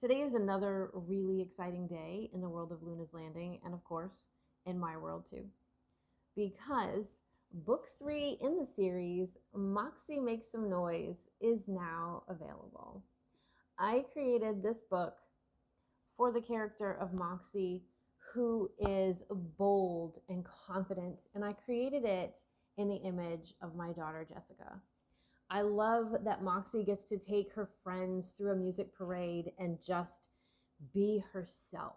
Today is another really exciting day in the world of Luna's Landing, and of course, in my world too, because book 3 in the series, Moxie Makes Some Noise, is now available. I created this book for the character of Moxie, who is bold and confident, and I created it in the image of my daughter, Jessica. I love that Moxie gets to take her friends through a music parade and just be herself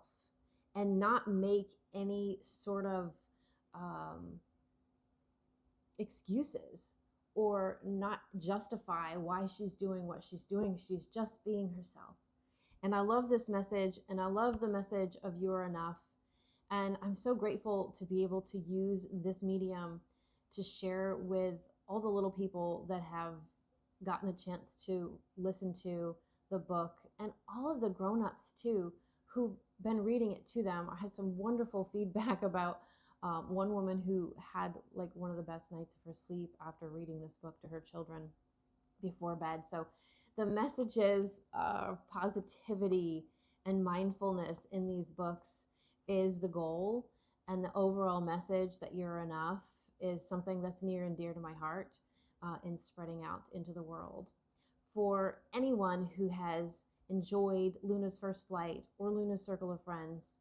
and not make any sort of um, excuses or not justify why she's doing what she's doing. She's just being herself. And I love this message, and I love the message of You Are Enough. And I'm so grateful to be able to use this medium to share with all the little people that have gotten a chance to listen to the book, and all of the grown-ups too who've been reading it to them. I had some wonderful feedback about one woman who had like one of the best nights of her sleep after reading this book to her children before bed. So the messages of positivity and mindfulness in these books is the goal, and the overall message that you're enough is something that's near and dear to my heart in spreading out into the world. For anyone who has enjoyed Luna's First Flight or Luna's Circle of Friends,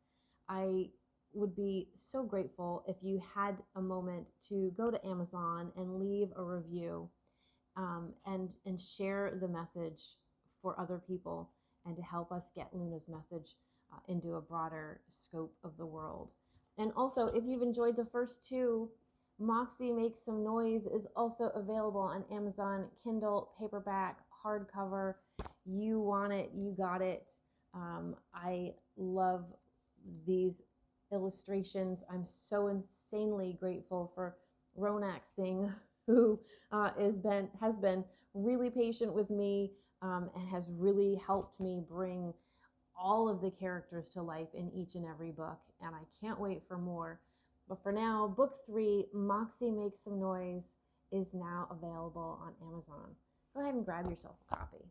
I would be so grateful if you had a moment to go to Amazon and leave a review and share the message for other people, and to help us get Luna's message into a broader scope of the world. And also, if you've enjoyed the first two, Moxie Makes Some Noise is also available on Amazon, Kindle, paperback, hardcover. You want it, you got it. I love these illustrations. I'm so insanely grateful for Ronak Singh, who has been really patient with me and has really helped me bring all of the characters to life in each and every book. And I can't wait for more. But for now, book 3, Moxie Makes Some Noise, is now available on Amazon. Go ahead and grab yourself a copy.